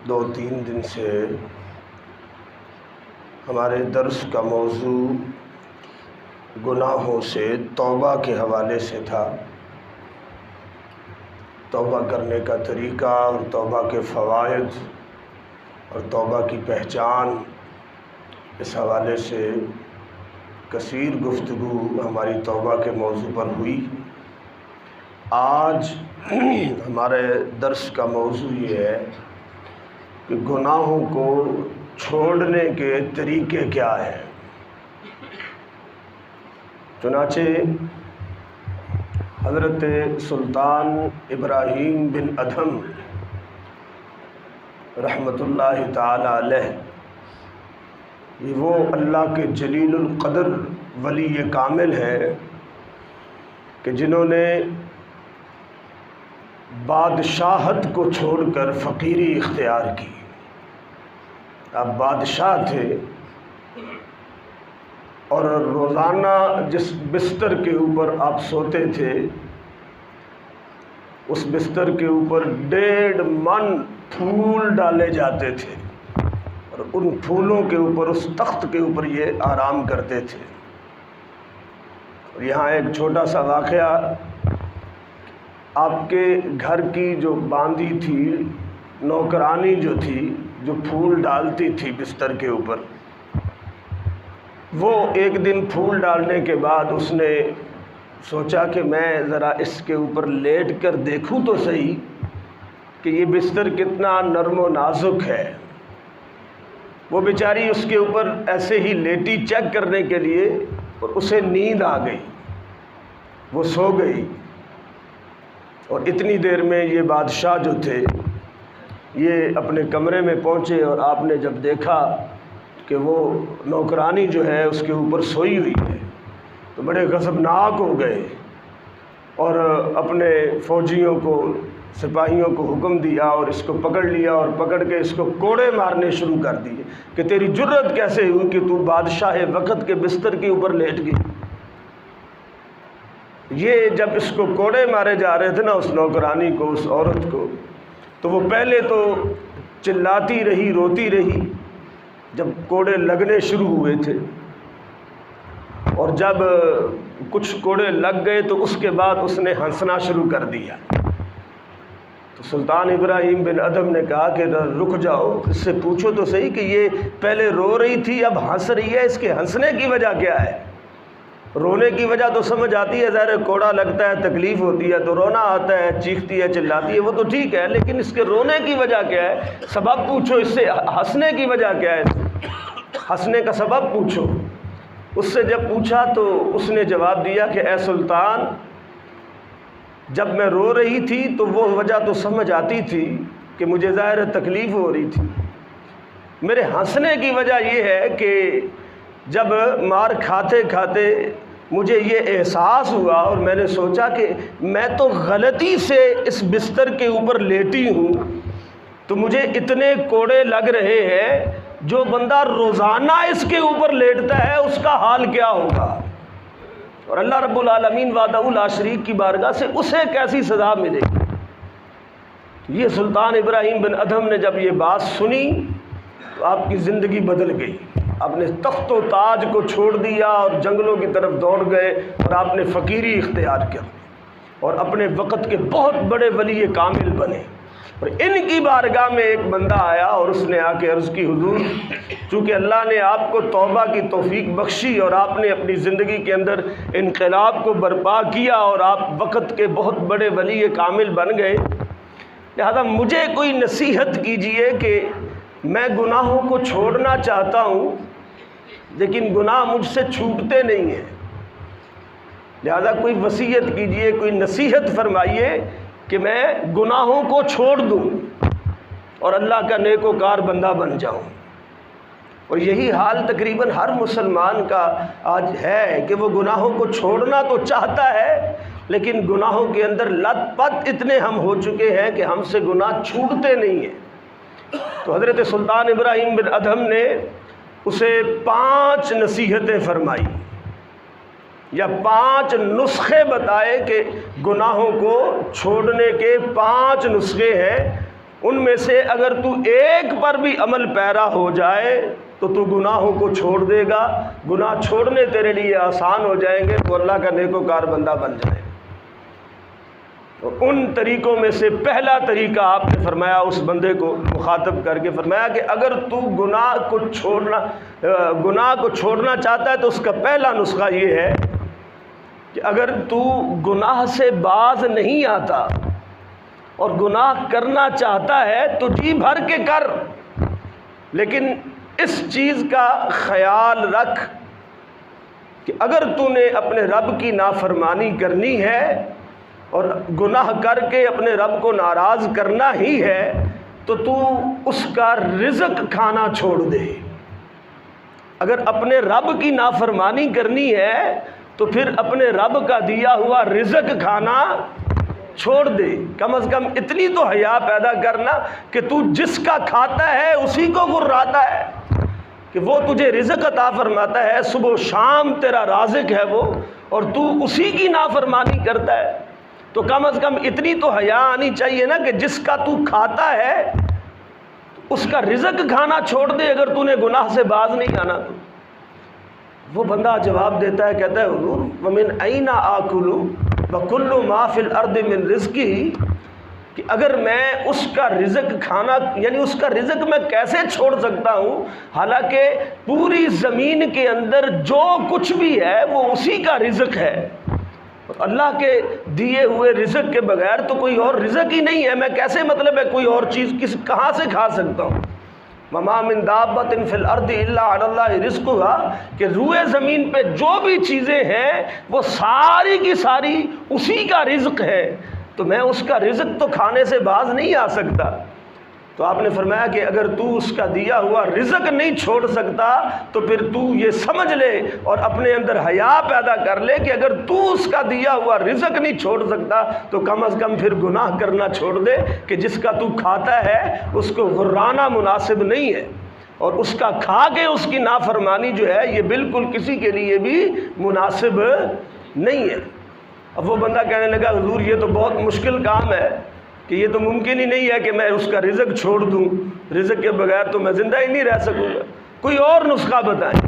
دو تین دن سے ہمارے درس کا موضوع گناہوں سے توبہ کے حوالے سے تھا۔ توبہ کرنے کا طریقہ اور توبہ کے فوائد اور توبہ کی پہچان، اس حوالے سے کثیر گفتگو ہماری توبہ کے موضوع پر ہوئی۔ آج ہمارے درس کا موضوع یہ ہے کہ گناہوں کو چھوڑنے کے طریقے کیا ہیں۔ چنانچہ حضرت سلطان ابراہیم بن ادھم رحمۃ اللہ تعالی علیہ، یہ وہ اللہ کے جلیل القدر ولی کامل ہیں کہ جنہوں نے بادشاہت کو چھوڑ کر فقیری اختیار کی۔ آپ بادشاہ تھے اور روزانہ جس بستر کے اوپر آپ سوتے تھے، اس بستر کے اوپر 1.5 من پھول ڈالے جاتے تھے اور ان پھولوں کے اوپر، اس تخت کے اوپر یہ آرام کرتے تھے۔ اور یہاں ایک چھوٹا سا واقعہ، آپ کے گھر کی جو باندھی تھی، نوکرانی جو تھی، جو پھول ڈالتی تھی بستر کے اوپر، وہ ایک دن پھول ڈالنے کے بعد اس نے سوچا کہ میں ذرا اس کے اوپر لیٹ کر دیکھوں تو صحیح کہ یہ بستر کتنا نرم و نازک ہے۔ وہ بیچاری اس کے اوپر ایسے ہی لیٹی چیک کرنے کے لیے، اور اسے نیند آ گئی، وہ سو گئی۔ اور اتنی دیر میں یہ بادشاہ جو تھے، یہ اپنے کمرے میں پہنچے اور آپ نے جب دیکھا کہ وہ نوکرانی جو ہے اس کے اوپر سوئی ہوئی ہے، تو بڑے غضبناک ہو گئے اور اپنے فوجیوں کو، سپاہیوں کو حکم دیا اور اس کو پکڑ لیا اور پکڑ کے اس کو کوڑے مارنے شروع کر دیے کہ تیری جرت کیسے ہوئی کہ تو بادشاہ وقت کے بستر کے اوپر لیٹ گئی۔ یہ جب اس کو کوڑے مارے جا رہے تھے نا، اس نوکرانی کو، اس عورت کو، تو وہ پہلے تو چلاتی رہی، روتی رہی جب کوڑے لگنے شروع ہوئے تھے، اور جب کچھ کوڑے لگ گئے تو اس کے بعد اس نے ہنسنا شروع کر دیا۔ تو سلطان ابراہیم بن ادھم نے کہا کہ رک جاؤ، اس سے پوچھو تو صحیح کہ یہ پہلے رو رہی تھی، اب ہنس رہی ہے، اس کے ہنسنے کی وجہ کیا ہے؟ رونے کی وجہ تو سمجھ آتی ہے، ظاہر کوڑا لگتا ہے، تکلیف ہوتی ہے تو رونا آتا ہے، چیختی ہے، چلاتی ہے، وہ تو ٹھیک ہے، لیکن اس کے رونے کی وجہ کیا ہے؟ سبب پوچھو اس سے، ہنسنے کی وجہ کیا ہے؟ ہنسنے کا سبب پوچھو۔ اس سے جب پوچھا تو اس نے جواب دیا کہ اے سلطان، جب میں رو رہی تھی تو وہ وجہ تو سمجھ آتی تھی کہ مجھے ظاہر تکلیف ہو رہی تھی، میرے ہنسنے کی وجہ یہ ہے کہ جب مار کھاتے کھاتے مجھے یہ احساس ہوا اور میں نے سوچا کہ میں تو غلطی سے اس بستر کے اوپر لیٹی ہوں، تو مجھے اتنے کوڑے لگ رہے ہیں، جو بندہ روزانہ اس کے اوپر لیٹتا ہے اس کا حال کیا ہوگا؟ اور اللہ رب العالمین وحدہ لا شریک کی بارگاہ سے اسے کیسی سزا ملے گی؟ یہ سلطان ابراہیم بن ادھم نے جب یہ بات سنی تو آپ کی زندگی بدل گئی۔ آپ نے تخت و تاج کو چھوڑ دیا اور جنگلوں کی طرف دوڑ گئے، اور آپ نے فقیری اختیار کر اور اپنے وقت کے بہت بڑے ولی کامل بنے۔ اور ان کی بارگاہ میں ایک بندہ آیا اور اس نے آ کے عرض کی، حضور، چونکہ اللہ نے آپ کو توبہ کی توفیق بخشی اور آپ نے اپنی زندگی کے اندر انقلاب کو برپا کیا اور آپ وقت کے بہت بڑے ولی کامل بن گئے، لہذا مجھے کوئی نصیحت کیجئے کہ میں گناہوں کو چھوڑنا چاہتا ہوں لیکن گناہ مجھ سے چھوٹتے نہیں ہیں، لہذا کوئی وصیت کیجئے، کوئی نصیحت فرمائیے کہ میں گناہوں کو چھوڑ دوں اور اللہ کا نیک وکار بندہ بن جاؤں۔ اور یہی حال تقریباً ہر مسلمان کا آج ہے کہ وہ گناہوں کو چھوڑنا تو چاہتا ہے، لیکن گناہوں کے اندر لت پت اتنے ہم ہو چکے ہیں کہ ہم سے گناہ چھوٹتے نہیں ہیں۔ تو حضرت سلطان ابراہیم بن ادھم نے اسے 5 نصیحتیں فرمائی۔ یا 5 نسخے بتائے کہ گناہوں کو چھوڑنے کے 5 نسخے ہیں، ان میں سے اگر تو ایک پر بھی عمل پیرا ہو جائے تو تو گناہوں کو چھوڑ دے گا، گناہ چھوڑنے تیرے لیے آسان ہو جائیں گے، تو اللہ کا نیکوکار بندہ بن جائے۔ ان طریقوں میں سے پہلا طریقہ آپ نے فرمایا، اس بندے کو مخاطب کر کے فرمایا کہ اگر تو گناہ کو چھوڑنا چاہتا ہے تو اس کا پہلا نسخہ یہ ہے کہ اگر تو گناہ سے باز نہیں آتا اور گناہ کرنا چاہتا ہے تو جی بھر کے کر، لیکن اس چیز کا خیال رکھ کہ اگر تو نے اپنے رب کی نافرمانی کرنی ہے اور گناہ کر کے اپنے رب کو ناراض کرنا ہی ہے تو تو اس کا رزق کھانا چھوڑ دے۔ اگر اپنے رب کی نافرمانی کرنی ہے تو پھر اپنے رب کا دیا ہوا رزق کھانا چھوڑ دے۔ کم از کم اتنی تو حیا پیدا کرنا کہ تو جس کا کھاتا ہے اسی کو غراتا ہے، کہ وہ تجھے رزق عطا فرماتا ہے، صبح و شام تیرا رازق ہے وہ، اور تو اسی کی نافرمانی کرتا ہے۔ تو کم از کم اتنی تو حیا آنی چاہیے نا کہ جس کا تو کھاتا ہے اس کا رزق کھانا چھوڑ دے اگر تو نے گناہ سے باز نہیں آنا تو۔ وہ بندہ جواب دیتا ہے، کہتا ہے حضور وَمِنْ أَيْنَ آكُلُ وَكُلُّ مَا فِي الْأَرْضِ مِنْ رِزْقِهِ، کہ اگر میں اس کا رزق کھانا، یعنی اس کا رزق میں کیسے چھوڑ سکتا ہوں، حالانکہ پوری زمین کے اندر جو کچھ بھی ہے وہ اسی کا رزق ہے، اور اللہ کے دیے ہوئے رزق کے بغیر تو کوئی اور رزق ہی نہیں ہے، میں کیسے مطلب ہے کوئی اور چیز کہاں سے کھا سکتا ہوں۔ وَمَا مِن دَابَّةٍ فِي الْأَرْضِ إِلَّا عَلَى اللَّهِ رِزْقُهَا، کہ روئے زمین پہ جو بھی چیزیں ہیں وہ ساری کی ساری اسی کا رزق ہے، تو میں اس کا رزق تو کھانے سے باز نہیں آ سکتا۔ تو آپ نے فرمایا کہ اگر تو اس کا دیا ہوا رزق نہیں چھوڑ سکتا تو پھر تو یہ سمجھ لے اور اپنے اندر حیا پیدا کر لے کہ اگر تو اس کا دیا ہوا رزق نہیں چھوڑ سکتا تو کم از کم پھر گناہ کرنا چھوڑ دے، کہ جس کا تو کھاتا ہے اس کو غرانا مناسب نہیں ہے، اور اس کا کھا کے اس کی نافرمانی جو ہے یہ بالکل کسی کے لیے بھی مناسب نہیں ہے۔ اب وہ بندہ کہنے لگا حضور یہ تو بہت مشکل کام ہے، کہ یہ تو ممکن ہی نہیں ہے کہ میں اس کا رزق چھوڑ دوں، رزق کے بغیر تو میں زندہ ہی نہیں رہ سکوں گا، کوئی اور نسخہ بتائیں،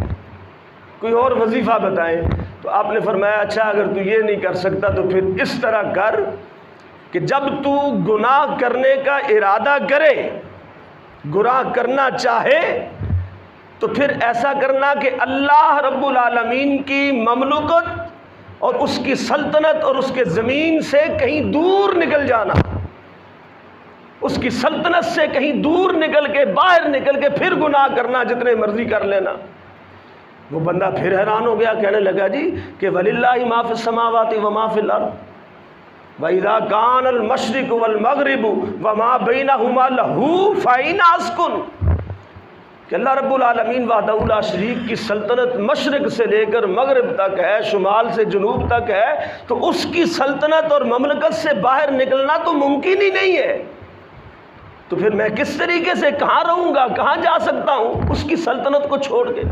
کوئی اور وظیفہ بتائیں۔ تو آپ نے فرمایا اچھا اگر تو یہ نہیں کر سکتا تو پھر اس طرح کر کہ جب تو گناہ کرنے کا ارادہ کرے، گناہ کرنا چاہے، تو پھر ایسا کرنا کہ اللہ رب العالمین کی مملکت اور اس کی سلطنت اور اس کے زمین سے کہیں دور نکل جانا، اس کی سلطنت سے کہیں دور نکل کے، باہر نکل کے پھر گناہ کرنا، جتنے مرضی کر لینا۔ وہ بندہ پھر حیران ہو گیا، کہنے لگا جی کہ وَلِلَّهِ مَا فِي السَّمَاوَاتِ وَمَا فِي الْأَرْضِ وَإِذَا كَانَ الْمَشْرِقُ وَالْمَغْرِبُ وَمَا بَيْنَهُمَا لَهُ فَأَيْنَ أَسْكُنُ، کہ اللہ رب العالمین وحدہ لا شریک کی سلطنت مشرق سے لے کر مغرب تک ہے، شمال سے جنوب تک ہے، تو اس کی سلطنت اور مملکت سے باہر نکلنا تو ممکن ہی نہیں ہے، تو پھر میں کس طریقے سے کہاں رہوں گا، کہاں جا سکتا ہوں اس کی سلطنت کو چھوڑ کے۔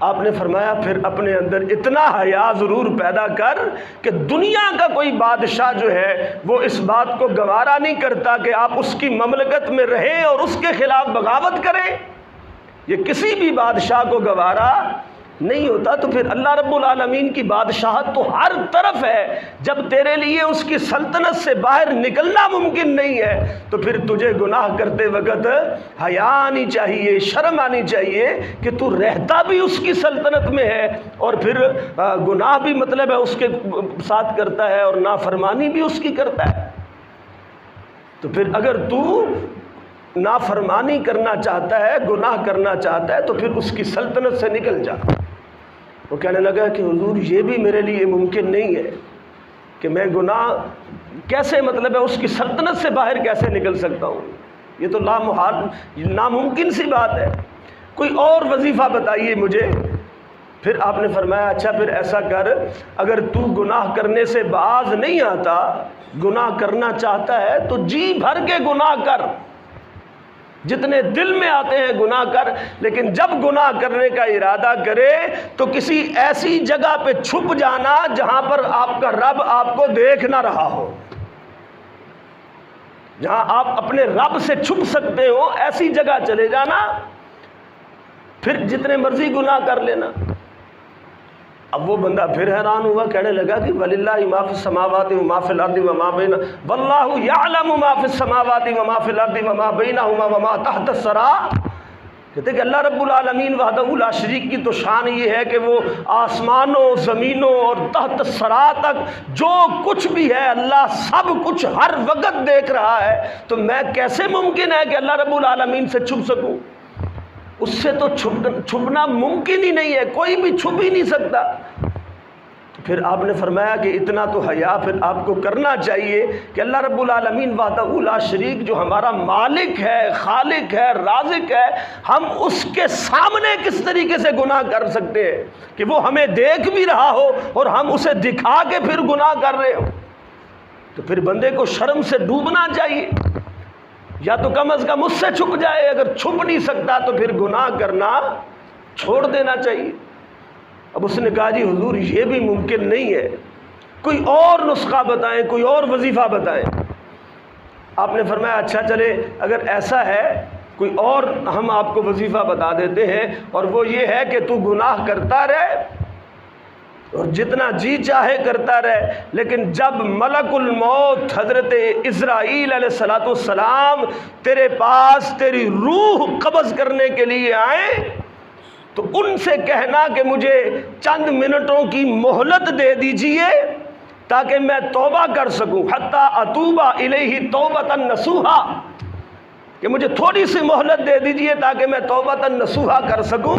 آپ نے فرمایا پھر اپنے اندر اتنا حیا ضرور پیدا کر کہ دنیا کا کوئی بادشاہ جو ہے وہ اس بات کو گوارا نہیں کرتا کہ آپ اس کی مملکت میں رہیں اور اس کے خلاف بغاوت کریں، یہ کسی بھی بادشاہ کو گوارا نہیں ہوتا۔ تو پھر اللہ رب العالمین کی بادشاہت تو ہر طرف ہے، جب تیرے لیے اس کی سلطنت سے باہر نکلنا ممکن نہیں ہے تو پھر تجھے گناہ کرتے وقت حیا آنی چاہیے، شرم آنی چاہیے کہ تو رہتا بھی اس کی سلطنت میں ہے اور پھر گناہ بھی مطلب ہے اس کے ساتھ کرتا ہے اور نافرمانی بھی اس کی کرتا ہے۔ تو پھر اگر تو نافرمانی کرنا چاہتا ہے، گناہ کرنا چاہتا ہے تو پھر اس کی سلطنت سے نکل جا۔ وہ کہنے لگا کہ حضور یہ بھی میرے لیے ممکن نہیں ہے کہ میں گناہ کیسے مطلب ہے اس کی سلطنت سے باہر کیسے نکل سکتا ہوں، یہ تو لامحال ناممکن سی بات ہے، کوئی اور وظیفہ بتائیے مجھے۔ پھر آپ نے فرمایا اچھا پھر ایسا کر، اگر تو گناہ کرنے سے باز نہیں آتا، گناہ کرنا چاہتا ہے تو جی بھر کے گناہ کر، جتنے دل میں آتے ہیں گناہ کر، لیکن جب گناہ کرنے کا ارادہ کرے تو کسی ایسی جگہ پہ چھپ جانا جہاں پر آپ کا رب آپ کو دیکھ نہ رہا ہو، جہاں آپ اپنے رب سے چھپ سکتے ہو، ایسی جگہ چلے جانا، پھر جتنے مرضی گناہ کر لینا۔ اب وہ بندہ پھر حیران ہوا، کہنے لگا کہ وَلِلَّهِ مَا فِي السَّمَاوَاتِ وَمَا فِي الْأَرْضِ وَمَا بَيْنَهُمَا وَاللَّهُ يَعْلَمُ مَا فِي السَّمَاوَاتِ وَمَا فِي الْأَرْضِ وَمَا بَيْنَهُمَا وَمَا تَحْتَ الثَّرَى۔ کہتے ہیں کہ اللہ رب العالمین وحدہ لا شریک کی تو شان یہ ہے کہ وہ آسمانوں، زمینوں اور تحت الثری تک جو کچھ بھی ہے اللہ سب کچھ ہر وقت دیکھ رہا ہے، تو میں کیسے ممکن ہے کہ اللہ رب العالمین سے چھپ سکوں؟ اس سے تو چھپنا ممکن ہی نہیں ہے، کوئی بھی چھپ ہی نہیں سکتا۔ پھر آپ نے فرمایا کہ اتنا تو حیا پھر آپ کو کرنا چاہیے کہ اللہ رب العالمین وحدہ لا شریک جو ہمارا مالک ہے، خالق ہے، رازق ہے، ہم اس کے سامنے کس طریقے سے گناہ کر سکتے ہیں کہ وہ ہمیں دیکھ بھی رہا ہو اور ہم اسے دکھا کے پھر گناہ کر رہے ہو؟ تو پھر بندے کو شرم سے ڈوبنا چاہیے، یا تو کم از کم اس سے چھپ جائے، اگر چھپ نہیں سکتا تو پھر گناہ کرنا چھوڑ دینا چاہیے۔ اب اس نے کہا جی حضور یہ بھی ممکن نہیں ہے، کوئی اور نسخہ بتائیں، کوئی اور وظیفہ بتائیں۔ آپ نے فرمایا اچھا چلے اگر ایسا ہے کوئی اور ہم آپ کو وظیفہ بتا دیتے ہیں، اور وہ یہ ہے کہ تو گناہ کرتا رہے اور جتنا جی چاہے کرتا رہے، لیکن جب ملک الموت حضرت اسرائیل علیہ السلام تیرے پاس تیری روح قبض کرنے کے لیے آئیں تو ان سے کہنا کہ مجھے چند منٹوں کی مہلت دے دیجئے تاکہ میں توبہ کر سکوں، حتی اتوب الیہ توبۃ نصوحا، کہ مجھے تھوڑی سی مہلت دے دیجئے تاکہ میں توبۃ نصوحا کر سکوں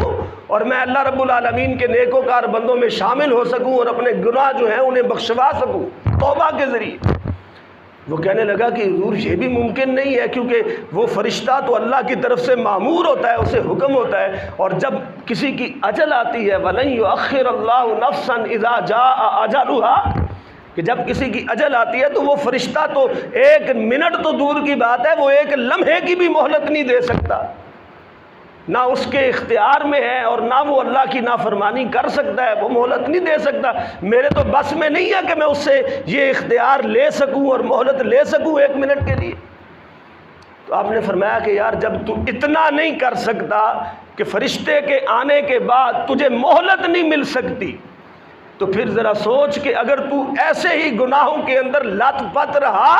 اور میں اللہ رب العالمین کے نیکوکار بندوں میں شامل ہو سکوں اور اپنے گناہ جو ہیں انہیں بخشوا سکوں توبہ کے ذریعے۔ وہ کہنے لگا کہ حضور یہ بھی ممکن نہیں ہے، کیونکہ وہ فرشتہ تو اللہ کی طرف سے مامور ہوتا ہے، اسے حکم ہوتا ہے، اور جب کسی کی اجل آتی ہے وَلَن يُؤَخِّرَ اللَّهُ نَفْسًا إِذَا جَاءَ أَجَلُهَا، کہ جب کسی کی اجل آتی ہے تو وہ فرشتہ تو ایک منٹ تو دور کی بات ہے، وہ ایک لمحے کی بھی مہلت نہیں دے سکتا، نہ اس کے اختیار میں ہے اور نہ وہ اللہ کی نافرمانی کر سکتا ہے، وہ مہلت نہیں دے سکتا۔ میرے تو بس میں نہیں ہے کہ میں اس سے یہ اختیار لے سکوں اور مہلت لے سکوں ایک منٹ کے لیے۔ تو آپ نے فرمایا کہ یار جب تو اتنا نہیں کر سکتا کہ فرشتے کے آنے کے بعد تجھے مہلت نہیں مل سکتی، تو پھر ذرا سوچ کہ اگر تو ایسے ہی گناہوں کے اندر لت پت رہا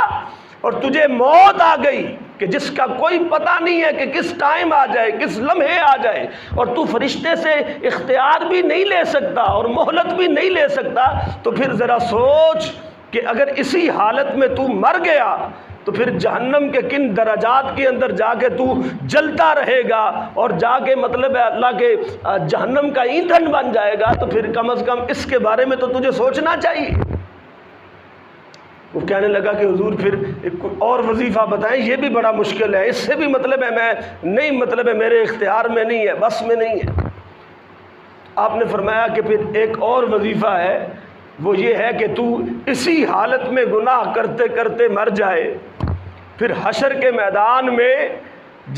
اور تجھے موت آ گئی کہ جس کا کوئی پتہ نہیں ہے کہ کس ٹائم آ جائے، کس لمحے آ جائے، اور تو فرشتے سے اختیار بھی نہیں لے سکتا اور مہلت بھی نہیں لے سکتا، تو پھر ذرا سوچ کہ اگر اسی حالت میں تو مر گیا تو پھر جہنم کے کن درجات کے اندر جا کے تو جلتا رہے گا اور جا کے مطلب ہے اللہ کے جہنم کا ایندھن بن جائے گا، تو پھر کم از کم اس کے بارے میں تو تجھے سوچنا چاہیے۔ وہ کہنے لگا کہ حضور پھر ایک اور وظیفہ بتائیں، یہ بھی بڑا مشکل ہے، اس سے بھی مطلب ہے میں نہیں، مطلب ہے میرے اختیار میں نہیں ہے، بس میں نہیں ہے۔ آپ نے فرمایا کہ پھر ایک اور وظیفہ ہے، وہ یہ ہے کہ تو اسی حالت میں گناہ کرتے کرتے مر جائے، پھر حشر کے میدان میں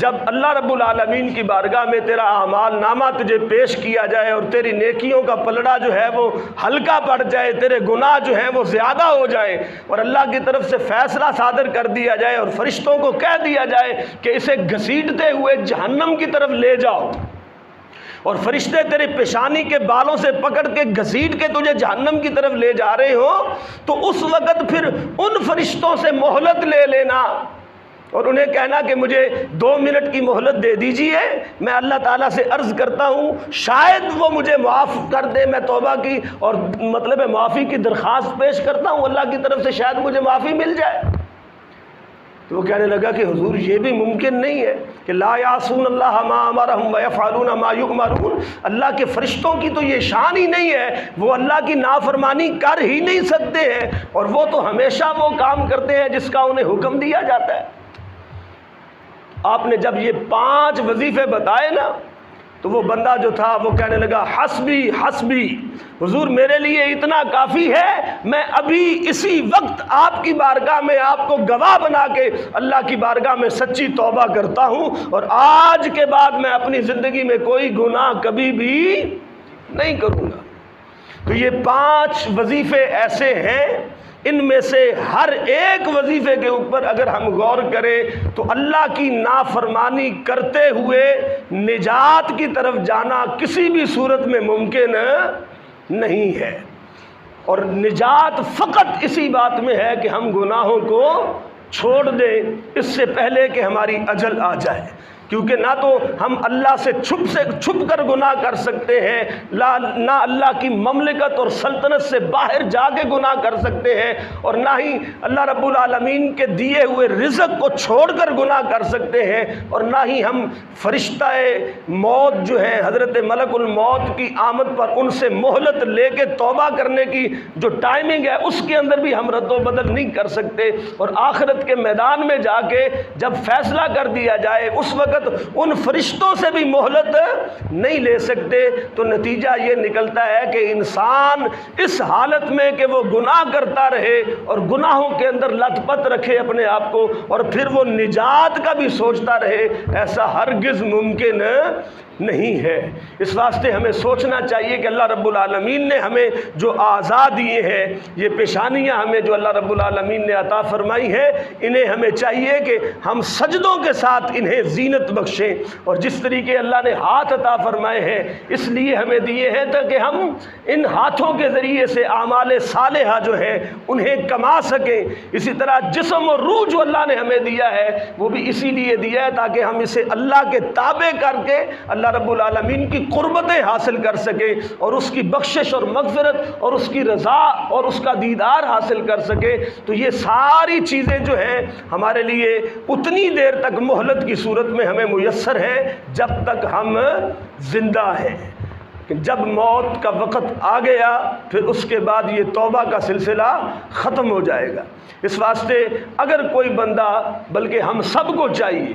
جب اللہ رب العالمین کی بارگاہ میں تیرا اعمال نامہ تجھے پیش کیا جائے اور تیری نیکیوں کا پلڑا جو ہے وہ ہلکا پڑ جائے، تیرے گناہ جو ہیں وہ زیادہ ہو جائیں، اور اللہ کی طرف سے فیصلہ صادر کر دیا جائے اور فرشتوں کو کہہ دیا جائے کہ اسے گھسیٹتے ہوئے جہنم کی طرف لے جاؤ، اور فرشتے تیرے پیشانی کے بالوں سے پکڑ کے گھسیٹ کے تجھے جہنم کی طرف لے جا رہے ہو، تو اس وقت پھر ان فرشتوں سے مہلت لے لینا اور انہیں کہنا کہ مجھے 2 منٹ کی مہلت دے دیجئے، میں اللہ تعالیٰ سے عرض کرتا ہوں شاید وہ مجھے معاف کر دے، میں توبہ کی اور مطلب معافی کی درخواست پیش کرتا ہوں اللہ کی طرف سے، شاید مجھے معافی مل جائے۔ تو وہ کہنے لگا کہ حضور یہ بھی ممکن نہیں ہے کہ لا یعصون اللہ ما امرہم ویفعلون ما یؤمرون، اللہ کے فرشتوں کی تو یہ شان ہی نہیں ہے، وہ اللہ کی نافرمانی کر ہی نہیں سکتے ہیں، اور وہ تو ہمیشہ وہ کام کرتے ہیں جس کا انہیں حکم دیا جاتا ہے۔ آپ نے جب یہ 5 وظیفے بتائے نا تو وہ بندہ جو تھا وہ کہنے لگا حسبی حسبی، حضور میرے لیے اتنا کافی ہے، میں ابھی اسی وقت آپ کی بارگاہ میں آپ کو گواہ بنا کے اللہ کی بارگاہ میں سچی توبہ کرتا ہوں، اور آج کے بعد میں اپنی زندگی میں کوئی گناہ کبھی بھی نہیں کروں گا۔ تو یہ 5 وظیفے ایسے ہیں، ان میں سے ہر ایک وظیفے کے اوپر اگر ہم غور کریں تو اللہ کی نافرمانی کرتے ہوئے نجات کی طرف جانا کسی بھی صورت میں ممکن نہیں ہے، اور نجات فقط اسی بات میں ہے کہ ہم گناہوں کو چھوڑ دیں اس سے پہلے کہ ہماری اجل آ جائے، کیونکہ نہ تو ہم اللہ سے چھپ کر گناہ کر سکتے ہیں، نہ اللہ کی مملکت اور سلطنت سے باہر جا کے گناہ کر سکتے ہیں، اور نہ ہی اللہ رب العالمین کے دیے ہوئے رزق کو چھوڑ کر گناہ کر سکتے ہیں، اور نہ ہی ہم فرشتہ موت جو ہے حضرت ملک الموت کی آمد پر ان سے مہلت لے کے توبہ کرنے کی جو ٹائمنگ ہے اس کے اندر بھی ہم رد و بدل نہیں کر سکتے، اور آخرت کے میدان میں جا کے جب فیصلہ کر دیا جائے اس وقت ان فرشتوں سے بھی مہلت نہیں لے سکتے۔ تو نتیجہ یہ نکلتا ہے کہ انسان اس حالت میں کہ وہ گناہ کرتا رہے اور گناہوں کے اندر لت پت رکھے اپنے آپ کو، اور پھر وہ نجات کا بھی سوچتا رہے، ایسا ہرگز ممکن نہیں ہے۔ اس واسطے ہمیں سوچنا چاہیے کہ اللہ رب العالمین نے ہمیں جو اعضاء دیے ہیں، یہ پیشانیاں ہمیں جو اللہ رب العالمین نے عطا فرمائی ہیں، انہیں ہمیں چاہیے کہ ہم سجدوں کے ساتھ انہیں زینت بخشیں، اور جس طریقے اللہ نے ہاتھ عطا فرمائے ہیں اس لیے ہمیں دیے ہیں تاکہ ہم ان ہاتھوں کے ذریعے سے اعمال صالحہ جو ہیں انہیں کما سکیں۔ اسی طرح جسم اور روح جو اللہ نے ہمیں دیا ہے وہ بھی اسی لیے دیا ہے تاکہ ہم اسے اللہ کے تابع کر کے اللہ رب العالمین کی قربتیں حاصل کر سکیں، اور اس کی بخشش اور مغفرت اور اس کی رضا اور اس کا دیدار حاصل کر سکیں۔ تو یہ ساری چیزیں جو ہیں ہمارے لیے اتنی دیر تک مہلت کی صورت میں ہمیں میسر ہے جب تک ہم زندہ ہیں، کہ جب موت کا وقت آ گیا پھر اس کے بعد یہ توبہ کا سلسلہ ختم ہو جائے گا۔ اس واسطے اگر کوئی بندہ، بلکہ ہم سب کو چاہیے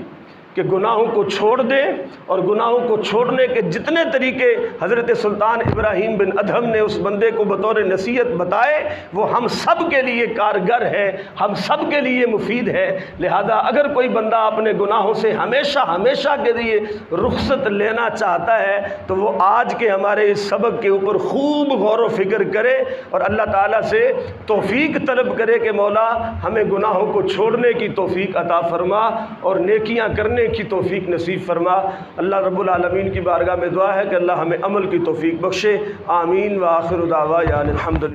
کہ گناہوں کو چھوڑ دیں، اور گناہوں کو چھوڑنے کے جتنے طریقے حضرت سلطان ابراہیم بن ادہم نے اس بندے کو بطور نصیحت بتائے وہ ہم سب کے لیے کارگر ہے، ہم سب کے لیے مفید ہے۔ لہذا اگر کوئی بندہ اپنے گناہوں سے ہمیشہ کے لیے رخصت لینا چاہتا ہے تو وہ آج کے ہمارے اس سبق کے اوپر خوب غور و فکر کرے اور اللہ تعالیٰ سے توفیق طلب کرے کہ مولا ہمیں گناہوں کو چھوڑنے کی توفیق عطا فرما اور نیکیاں کرنے کی توفیق نصیب فرما۔ اللہ رب العالمین کی بارگاہ میں دعا ہے کہ اللہ ہمیں عمل کی توفیق بخشے، آمین۔ وآخر دعوانا الحمدللہ۔